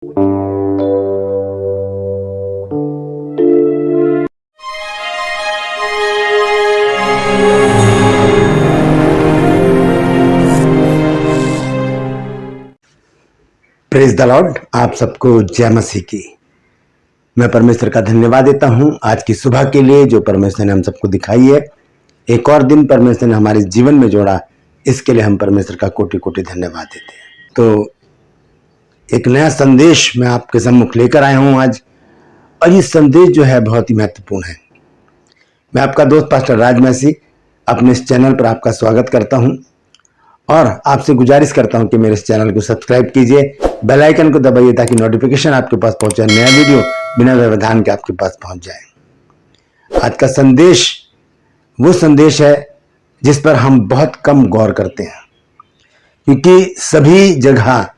Praise the Lord. आप सबको जय मसीह की। मैं परमेश्वर का धन्यवाद देता हूं आज की सुबह के लिए जो परमेश्वर ने हम सबको दिखाई है। एक और दिन परमेश्वर ने हमारे जीवन में जोड़ा, इसके लिए हम परमेश्वर का कोटि कोटि धन्यवाद देते हैं। तो एक नया संदेश मैं आपके सम्मुख लेकर आया हूं आज, और ये संदेश जो है बहुत ही महत्वपूर्ण है। मैं आपका दोस्त पास्टर राज मसीह अपने इस चैनल पर आपका स्वागत करता हूं और आपसे गुजारिश करता हूं कि मेरे इस चैनल को सब्सक्राइब कीजिए, बेल आइकन को दबाइए ताकि नोटिफिकेशन आपके पास पहुंचे, नया वीडियो बिना व्यवधान के आपके पास पहुंच जाए। आज का संदेश वो संदेश है जिस पर हम बहुत कम गौर करते हैं, क्योंकि सभी जगह,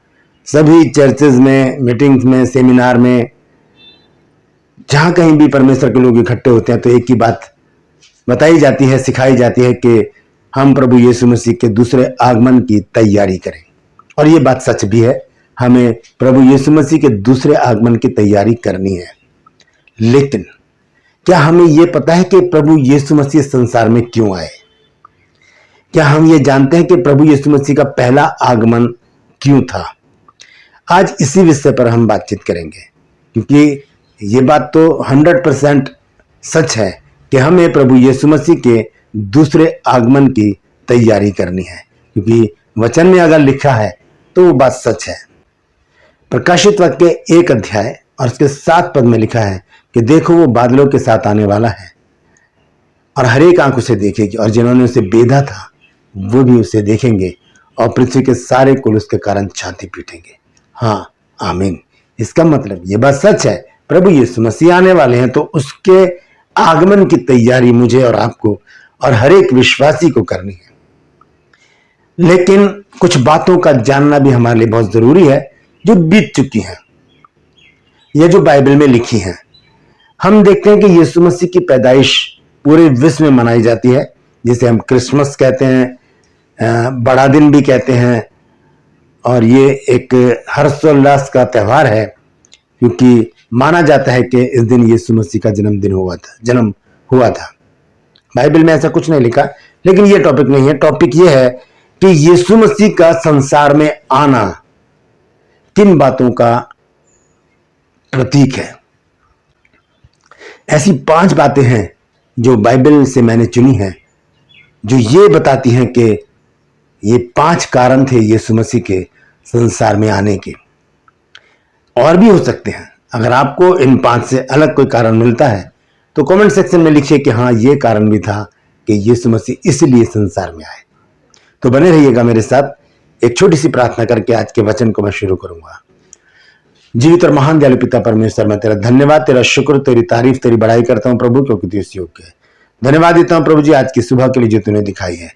सभी चर्चेज में, मीटिंग्स में, सेमिनार में, जहां कहीं भी परमेश्वर के लोग इकट्ठे होते हैं तो एक ही बात बताई जाती है, सिखाई जाती है कि हम प्रभु यीशु मसीह के दूसरे आगमन की तैयारी करें। और ये बात सच भी है, हमें प्रभु यीशु मसीह के दूसरे आगमन की तैयारी करनी है। लेकिन क्या हमें यह पता है कि प्रभु यीशु मसीह संसार में क्यों आए? क्या हम ये जानते हैं कि प्रभु यीशु मसीह का पहला आगमन क्यों था? आज इसी विषय पर हम बातचीत करेंगे, क्योंकि ये बात तो 100% सच है कि हमें प्रभु यीशु मसीह के दूसरे आगमन की तैयारी करनी है, क्योंकि वचन में अगर लिखा है तो वो बात सच है। प्रकाशित वाक्य के 1 अध्याय और उसके 7 पद में लिखा है कि देखो वो बादलों के साथ आने वाला है और हर एक आंख उसे देखेगी, और जिन्होंने उसे बेधा था वो भी उसे देखेंगे, और पृथ्वी के सारे कुल उसके कारण छाती पीटेंगे। हाँ, आमीन। इसका मतलब ये बात सच है, प्रभु यीशु मसीह आने वाले हैं, तो उसके आगमन की तैयारी मुझे और आपको और हर एक विश्वासी को करनी है। लेकिन कुछ बातों का जानना भी हमारे लिए बहुत जरूरी है जो बीत चुकी हैं या जो बाइबल में लिखी हैं। हम देखते हैं कि यीशु मसीह की पैदाइश पूरे विश्व में मनाई जाती है, जिसे हम क्रिसमस कहते हैं, बड़ा दिन भी कहते हैं, और ये एक हर्षोल्लास का त्यौहार है, क्योंकि माना जाता है कि इस दिन यीशु मसीह का जन्म हुआ था। बाइबल में ऐसा कुछ नहीं लिखा, लेकिन ये टॉपिक नहीं है। टॉपिक ये है कि यीशु मसीह का संसार में आना किन बातों का प्रतीक है। ऐसी 5 बातें हैं जो बाइबल से मैंने चुनी हैं, जो ये बताती हैं कि ये 5 कारण थे यीशु मसीह के संसार में आने के। और भी हो सकते हैं। अगर आपको इन 5 से अलग कोई कारण मिलता है तो कमेंट सेक्शन में लिखिए कि हाँ, ये कारण भी था कि यीशु मसीह इसलिए संसार में आए। तो बने रहिएगा मेरे साथ। एक छोटी सी प्रार्थना करके आज के वचन को मैं शुरू करूंगा। जीवित और महान दयालु पिता परमेश्वर, मैं तेरा धन्यवाद, तेरा शुक्र, तेरी तारीफ, तेरी बड़ाई करता हूं प्रभु, क्योंकि तू इस योग्य है। धन्यवाद देता हूं प्रभु जी आज की सुबह के लिए जो तूने दिखाई है।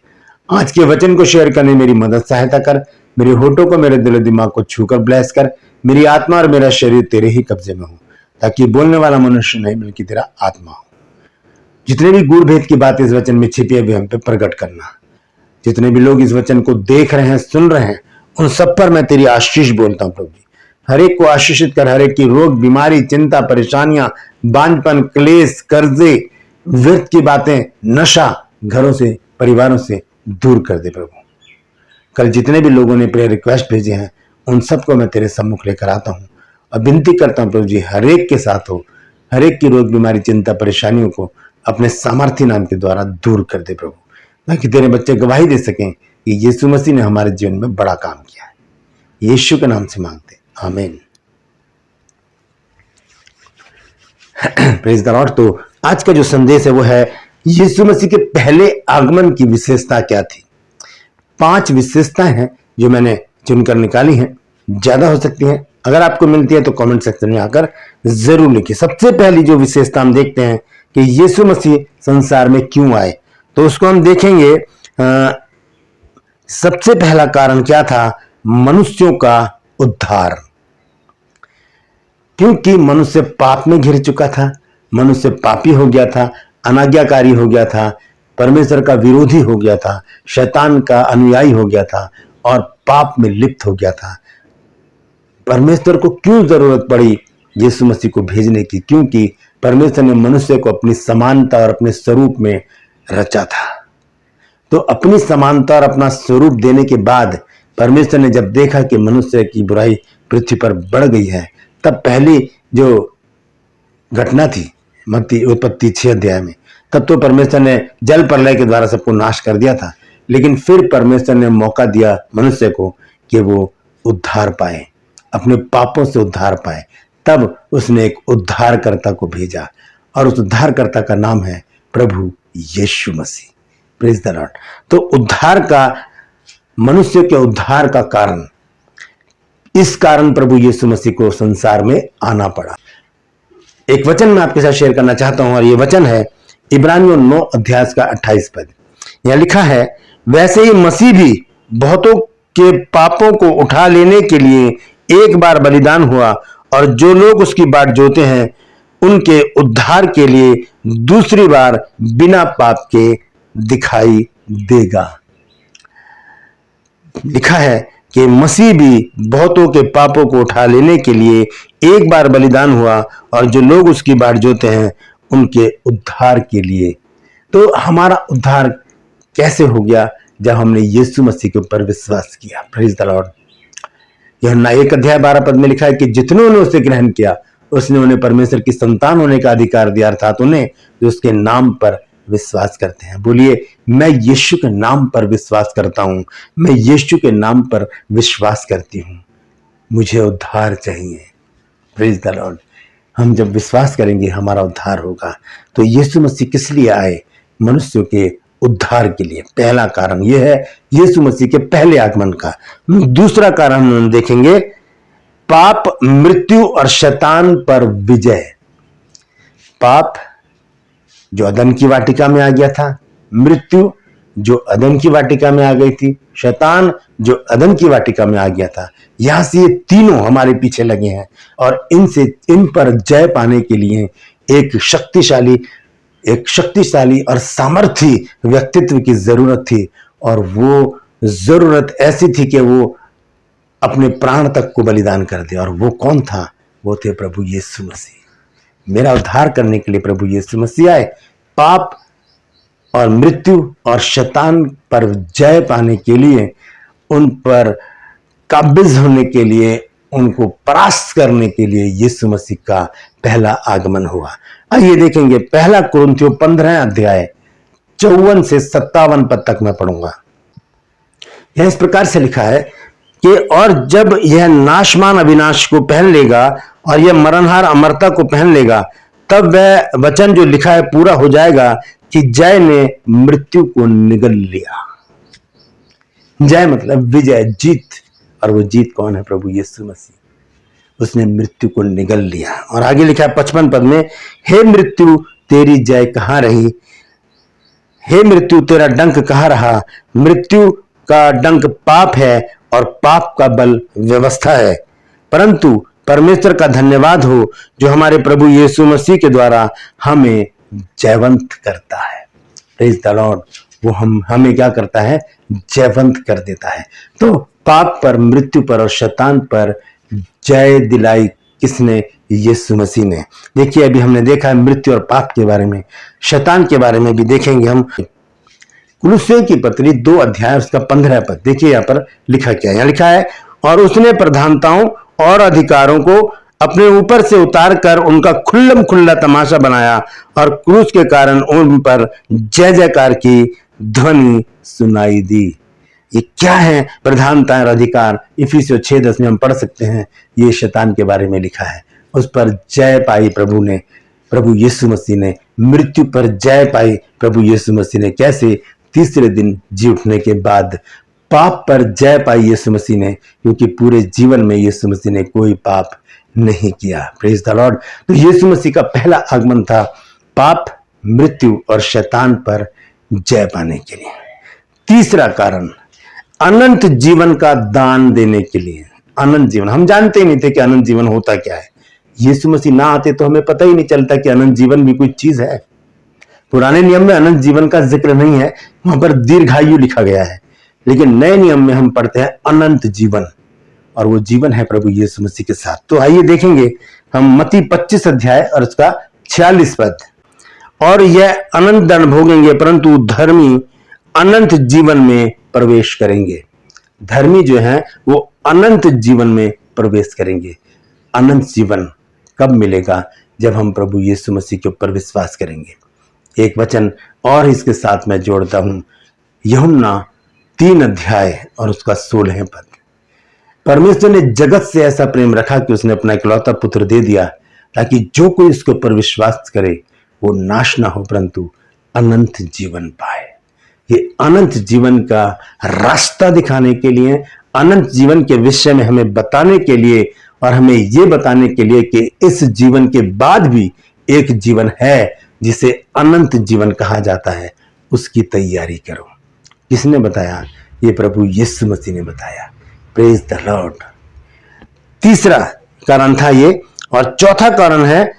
आज के वचन को शेयर करने मेरी मदद सहायता कर, मेरे होठों को, मेरे दिल दिमाग को छूकर ब्लेस कर। मेरी आत्मा और मेरा शरीर तेरे ही कब्जे में हो, ताकि बोलने वाला मनुष्य नहीं बल्कि तेरा आत्मा हो। जितने भी गूढ़ भेद की बात इस वचन में छिपी है वे हम पे प्रकट करना। जितने भी लोग इस वचन को देख रहे हैं, सुन रहे हैं, उन सब पर मैं तेरी आशीष बोलता हूं प्रभु जी। हर एक को आशीषित कर, हर एक की रोग, बीमारी, चिंता, परेशानियां, बांझपन, क्लेश, कर्जे, व्यर्थ की बातें, नशा घरों से, परिवारों से दूर कर दे प्रभु। कल जितने भी लोगों ने प्रेयर रिक्वेस्ट भेजे हैं उन सबको मैं तेरे सम्मुख लेकर आता हूं और विनती करता हूं प्रभु जी, हर एक के साथ हो, हर एक की रोग, बीमारी, चिंता, परेशानियों को अपने सामर्थ्य नाम के द्वारा दूर कर दे प्रभु, ताकि तेरे बच्चे गवाही दे सकें कि यीशु मसीह ने हमारे जीवन में बड़ा काम किया है। यीशु के नाम से मांगते, आमीन। Praise the Lord. तो आज का जो संदेश है वो है यीशु मसीह के पहले आगमन की विशेषता क्या थी। 5 विशेषताएं हैं जो मैंने चुनकर निकाली हैं, ज्यादा हो सकती हैं। अगर आपको मिलती है तो कमेंट सेक्शन में आकर जरूर लिखिए। सबसे पहली जो विशेषता हम देखते हैं कि यीशु मसीह संसार में क्यों आए, तो उसको हम देखेंगे। सबसे पहला कारण क्या था? मनुष्यों का उद्धार। क्योंकि मनुष्य पाप में घिर चुका था, मनुष्य पापी हो गया था, अनाज्ञाकारी हो गया था, परमेश्वर का विरोधी हो गया था, शैतान का अनुयायी हो गया था और पाप में लिप्त हो गया था। परमेश्वर को क्यों जरूरत पड़ी यीशु मसीह को भेजने की? क्योंकि परमेश्वर ने मनुष्य को अपनी समानता और अपने स्वरूप में रचा था। तो अपनी समानता और अपना स्वरूप देने के बाद परमेश्वर ने जब देखा कि मनुष्य की बुराई पृथ्वी पर बढ़ गई है, तब पहली जो घटना थी मत्ती उत्पत्ति 6 अध्याय में, तब तो परमेश्वर ने जल प्रलय के द्वारा सबको नाश कर दिया था। लेकिन फिर परमेश्वर ने मौका दिया मनुष्य को कि वो उद्धार पाए, अपने पापों से उद्धार पाए। तब उसने एक उद्धारकर्ता को भेजा और उस उद्धारकर्ता का नाम है प्रभु Yeshu Masih. Praise the Lord. तो उद्धार का, मनुष्य के उद्धार का कारण, इस कारण प्रभु यीशु मसीह को संसार में आना पड़ा। एक वचन मैं आपके साथ शेयर करना चाहता हूं और ये वचन है इब्रानियों 9 अध्याय का 28 पद। यहां लिखा है, वैसे ही मसीह भी बहुतों के पापों को उठा लेने के लिए एक बार बलिदान हुआ और जो लोग उसकी बाट जोते हैं उनके उद्धार के लिए दूसरी बार बिना पाप के दिखाई देगा। लिखा है कि मसीह भी बहुतों के पापों को उठा लेने के लिए एक बार बलिदान हुआ और जो लोग उसकी बाट जोते हैं उनके उद्धार के लिए। तो हमारा उद्धार कैसे हो गया? जब हमने यीशु मसीह के ऊपर विश्वास किया। Praise the Lord. यूहन्ना 1 अध्याय 12 पद में लिखा है कि जितनों ने उसे ग्रहण किया उसने उन्हें परमेश्वर की संतान होने का अधिकार दिया, अर्थात उन्हें जो उसके नाम पर विश्वास करते हैं। बोलिए, मैं यीशु के नाम पर विश्वास करता हूं, मैं यीशु के नाम पर विश्वास करती हूं, मुझे उद्धार चाहिए। Praise the Lord. हम जब विश्वास करेंगे हमारा उद्धार होगा। तो यीशु मसीह किस लिए आए? मनुष्यों के उद्धार के लिए। पहला कारण यह है यीशु मसीह के पहले आगमन का। दूसरा कारण हम देखेंगे, पाप, मृत्यु और शैतान पर विजय। पाप जो अदन की वाटिका में आ गया था, मृत्यु जो अदन की वाटिका में आ गई थी, शैतान जो अदन की वाटिका में आ गया था, यहां से ये तीनों हमारे पीछे लगे हैं और इन पर जय पाने के लिए एक शक्तिशाली और सामर्थी व्यक्तित्व की जरूरत थी। और वो जरूरत ऐसी थी कि वो अपने प्राण तक को बलिदान कर दे। और वो कौन था? वो थे प्रभु यीशु मसीह। मेरा उद्धार करने के लिए प्रभु यीशु मसीह आए। पाप और मृत्यु और शैतान पर जय पाने के लिए, उन पर काबिज होने के लिए, उनको परास्त करने के लिए यीशु मसीह का पहला आगमन हुआ। आइए देखेंगे पहला कुरिन्थियों 15 अध्याय 54 से 57 पद तक मैं पढ़ूंगा। यह इस प्रकार से लिखा है कि और जब यह नाशमान अविनाश को पहन लेगा और यह मरणहार अमरता को पहन लेगा, तब वह वचन जो लिखा है पूरा हो जाएगा कि जय ने मृत्यु को निगल लिया। जय मतलब विजय, जीत। और वो जीत कौन है? प्रभु यीशु मसीह। उसने मृत्यु को निगल लिया। और आगे लिखा है 55 पद में, हे मृत्यु तेरी जय कहां रही? हे मृत्यु तेरा डंक कहां रहा? मृत्यु का डंक पाप है और पाप का बल व्यवस्था है, परंतु परमेश्वर का धन्यवाद हो जो हमारे प्रभु यीशु मसीह के द्वारा हमें जयवंत करता है। Praise the Lord. वो हमें क्या करता है? जयवंत कर देता है। तो पाप पर, मृत्यु पर और शैतान पर जय दिलाई किसने? यीशु मसीह ने। देखिए, अभी हमने देखा है मृत्यु और पाप के बारे में, शैतान के बारे में भी देखेंगे हम। कुलुस्सियों की पत्री 2 अध्याय उसका 15 पद देखिए, यहां पर लिखा क्या है? यहां लिखा है, और उसने प्रधानताओं और अधिकारों को अपने ऊपर से उतार कर उनका खुल्लम खुल्ला तमाशा बनाया और क्रूस के कारण उन पर जय जयकार की ध्वनि सुनाई दी। ये क्या है? प्रधानता और अधिकार। इफिसियों 6:10 में हम पढ़ सकते हैं, ये शैतान के बारे में लिखा है। उस पर जय पाई प्रभु यीशु मसीह ने। मृत्यु पर जय पाई प्रभु यीशु मसीह ने। कैसे? तीसरे दिन जी उठने के बाद। पाप पर जय पाई यीशु मसीह ने, क्योंकि पूरे जीवन में यीशु मसीह ने कोई पाप नहीं किया। Praise the Lord. तो यीशु मसीह का पहला आगमन था पाप, मृत्यु और शैतान पर जय पाने के लिए। तीसरा कारण, अनंत जीवन का दान देने के लिए। अनंत जीवन, हम जानते ही नहीं थे कि अनंत जीवन होता क्या है। यीशु मसीह ना आते तो हमें पता ही नहीं चलता कि अनंत जीवन भी कोई चीज है। पुराने नियम में अनंत जीवन का जिक्र नहीं है, वहां पर दीर्घायु लिखा गया है। लेकिन नए नियम में हम पढ़ते हैं अनंत जीवन। और वो जीवन है प्रभु यीशु मसीह के साथ। तो आइए देखेंगे हम मत्ती 25 अध्याय और उसका 46 पद। और यह अनंत दंड भोगेंगे परंतु धर्मी अनंत जीवन में प्रवेश करेंगे। धर्मी जो है वो अनंत जीवन में प्रवेश करेंगे। अनंत जीवन कब मिलेगा? जब हम प्रभु यीशु मसीह के ऊपर विश्वास करेंगे। एक वचन और इसके साथ मैं जोड़ता हूं, यूहन्ना 3 अध्याय और उसका 16 पद। परमेश्वर ने जगत से ऐसा प्रेम रखा कि उसने अपना इकलौता पुत्र दे दिया, ताकि जो कोई इसके ऊपर विश्वास करे वो नाश ना हो परंतु अनंत जीवन पाए। ये अनंत जीवन का रास्ता दिखाने के लिए, अनंत जीवन के विषय में हमें बताने के लिए और हमें ये बताने के लिए कि इस जीवन के बाद भी एक जीवन है जिसे अनंत जीवन कहा जाता है, उसकी तैयारी करो। किसने बताया? ये प्रभु यीशु मसीह ने बताया। Praise the Lord. तीसरा कारण था ये, और चौथा कारण है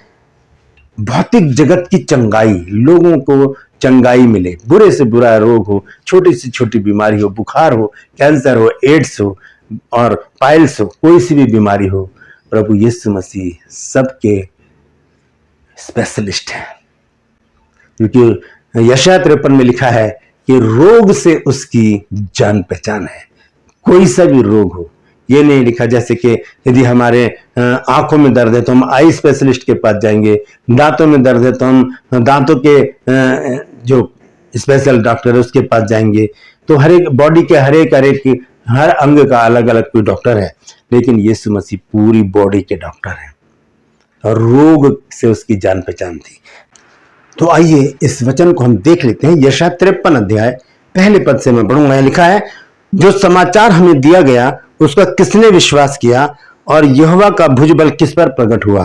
भौतिक जगत की चंगाई। लोगों को चंगाई मिले, बुरे से बुरा रोग हो, छोटी से छोटी बीमारी हो, बुखार हो, कैंसर हो, एड्स हो और पाइल्स हो, कोई सी भी बीमारी हो, प्रभु यीशु मसीह सबके स्पेशलिस्ट है। क्योंकि यशायाह 53 में लिखा है कि रोग से उसकी जान पहचान है। कोई सा भी रोग हो, ये नहीं लिखा जैसे कि यदि हमारे आंखों में दर्द है तो हम आई स्पेशलिस्ट के पास जाएंगे, दांतों में दर्द है तो हम दांतों के जो स्पेशल डॉक्टर है उसके पास जाएंगे। तो हर एक बॉडी के हर अंग का अलग अलग कोई डॉक्टर है, लेकिन यीशु मसीह पूरी बॉडी के डॉक्टर है और रोग से उसकी जान पहचान थी। तो आइए इस वचन को हम देख लेते हैं। यशायाह 53 अध्याय पहले पद से मैं पढ़ूंगा। लिखा है, जो समाचार हमें दिया गया उसका किसने विश्वास किया और यहोवा का भुजबल किस पर प्रकट हुआ?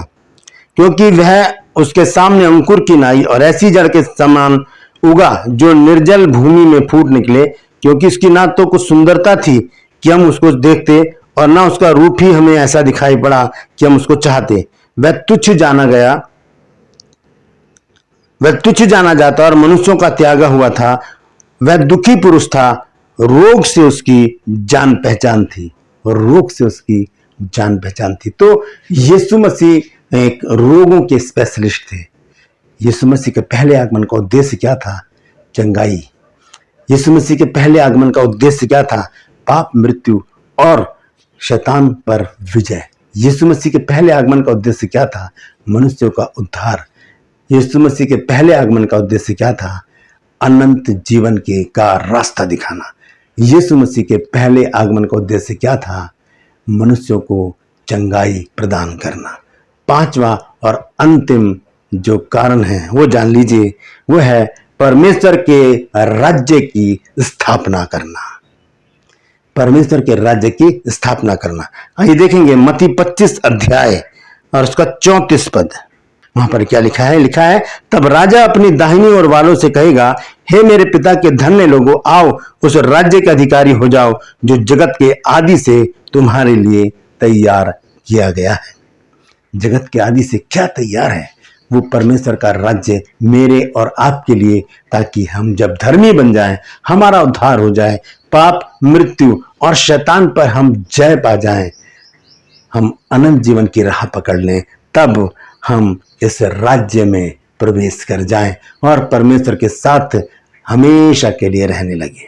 क्योंकि वह उसके सामने अंकुर की नाई और ऐसी जड़ के समान उगा जो निर्जल भूमि में फूट निकले। क्योंकि उसकी ना तो कुछ सुंदरता थी कि हम उसको देखते और ना उसका रूप ही हमें ऐसा दिखाई पड़ा कि हम उसको चाहते। वह तुच्छ जाना जाता और मनुष्यों का त्यागा हुआ था। वह दुखी पुरुष था, रोग से उसकी जान पहचान थी और रोग से उसकी जान पहचान थी। तो यीशु मसीह एक रोगों के स्पेशलिस्ट थे। यीशु मसीह के पहले आगमन का उद्देश्य क्या था? चंगाई। यीशु मसीह के पहले आगमन का उद्देश्य क्या था? पाप, मृत्यु और शैतान पर विजय। यीशु मसीह के पहले आगमन का उद्देश्य क्या था? मनुष्यों का उद्धार। यीशु मसीह के पहले आगमन का उद्देश्य क्या था? अनंत जीवन का रास्ता दिखाना। यीशु मसीह के पहले आगमन का उद्देश्य क्या था? मनुष्यों को चंगाई प्रदान करना। पांचवा और अंतिम जो कारण है वो जान लीजिए, वो है परमेश्वर के राज्य की स्थापना करना। परमेश्वर के राज्य की स्थापना करना। आइए देखेंगे मत्ती 25 अध्याय और उसका 34 पद। वहां पर क्या लिखा है? लिखा है, तब राजा अपनी दाहिनी ओर वालों से कहेगा, हे मेरे पिता के धन्य लोगों, आओ उस राज्य के अधिकारी हो जाओ जो जगत के आदि से तुम्हारे लिए तैयार किया गया है। जगत के आदि से क्या तैयार है? वो परमेश्वर का राज्य मेरे और आपके लिए, ताकि हम जब धर्मी बन जाएं, हमारा उद्धार हो जाए, पाप, मृत्यु और शैतान पर हम जय पा जाएं, हम अनंत जीवन की राह पकड़ लें, तब हम इस राज्य में प्रवेश कर जाएं और परमेश्वर के साथ हमेशा के लिए रहने लगे।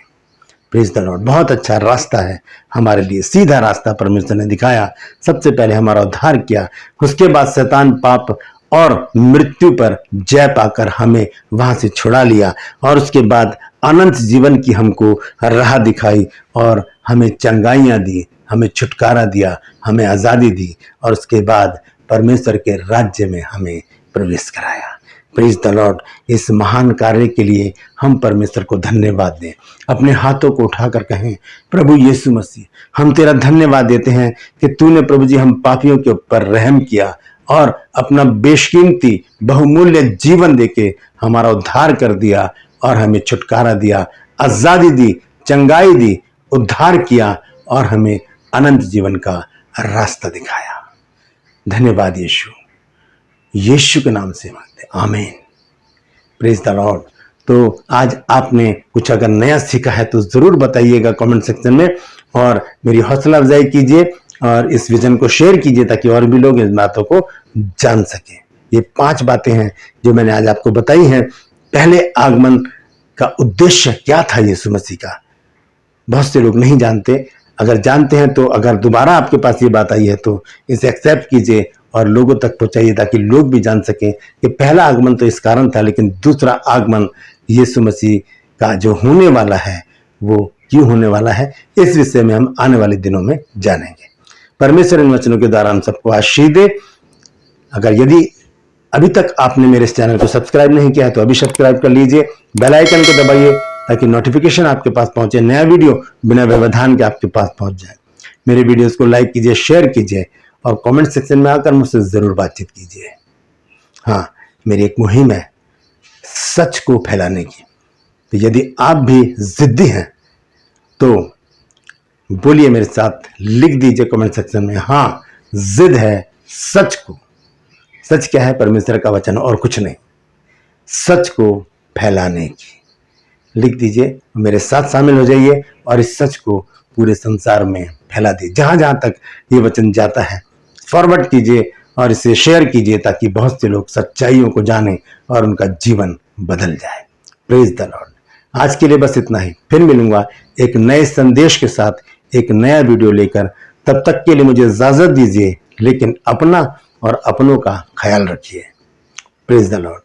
Praise the Lord. बहुत अच्छा रास्ता है हमारे लिए, सीधा रास्ता परमेश्वर ने दिखाया। सबसे पहले हमारा उद्धार किया, उसके बाद शैतान, पाप और मृत्यु पर जय पाकर हमें वहां से छुड़ा लिया और उसके बाद अनंत जीवन की हमको राह दिखाई और हमें चंगाइयां दी, हमें छुटकारा दिया, हमें आजादी दी और उसके बाद परमेश्वर के राज्य में हमें प्रवेश कराया। Praise the Lord. इस महान कार्य के लिए हम परमेश्वर को धन्यवाद दें। अपने हाथों को उठाकर कहें, प्रभु यीशु मसीह, हम तेरा धन्यवाद देते हैं कि तूने प्रभु जी हम पापियों के ऊपर रहम किया और अपना बेशकीमती बहुमूल्य जीवन देके हमारा उद्धार कर दिया और हमें छुटकारा दिया, आजादी दी, चंगाई दी, उद्धार किया और हमें अनंत जीवन का रास्ता दिखाया। धन्यवाद यीशु, यीशु के नाम से मांगते, आमीन। Praise the Lord. तो आज आपने कुछ अगर नया सीखा है तो जरूर बताइएगा कमेंट सेक्शन में और मेरी हौसला अफजाई कीजिए और इस विजन को शेयर कीजिए ताकि और भी लोग इन बातों को जान सकें। ये 5 बातें हैं जो मैंने आज आपको बताई हैं। पहले आगमन का उद्देश्य क्या था यीशु मसीह का, बहुत से लोग नहीं जानते। अगर जानते हैं तो अगर दोबारा आपके पास ये बात आई है तो इसे एक्सेप्ट कीजिए और लोगों तक पहुंचाइए ताकि लोग भी जान सकें कि पहला आगमन तो इस कारण था, लेकिन दूसरा आगमन यीशु मसीह का जो होने वाला है वो क्यों होने वाला है, इस विषय में हम आने वाले दिनों में जानेंगे। परमेश्वर इन वचनों के द्वारा हम सबको आशीष दे। अगर यदि अभी तक आपने मेरे इस चैनल को सब्सक्राइब नहीं किया है तो अभी सब्सक्राइब कर लीजिए, बेल आइकन को दबाइए ताकि नोटिफिकेशन आपके पास पहुंचे, नया वीडियो बिना व्यवधान के आपके पास पहुंच जाए। मेरे वीडियोस को लाइक कीजिए, शेयर कीजिए और कमेंट सेक्शन में आकर मुझसे जरूर बातचीत कीजिए। हाँ, मेरी एक मुहिम है सच को फैलाने की, तो यदि आप भी जिद्दी हैं तो बोलिए मेरे साथ, लिख दीजिए कमेंट सेक्शन में, हाँ जिद है सच को। सच क्या है? परमेश्वर का वचन और कुछ नहीं, सच को फैलाने की। लिख दीजिए, मेरे साथ शामिल हो जाइए और इस सच को पूरे संसार में फैला दीजिए। जहां जहां तक ये वचन जाता है फॉरवर्ड कीजिए और इसे शेयर कीजिए ताकि बहुत से लोग सच्चाइयों को जाने और उनका जीवन बदल जाए। Praise the Lord. आज के लिए बस इतना ही, फिर मिलूंगा एक नए संदेश के साथ, एक नया वीडियो लेकर। तब तक के लिए मुझे इजाजत दीजिए, लेकिन अपना और अपनों का ख्याल रखिए। Praise the Lord.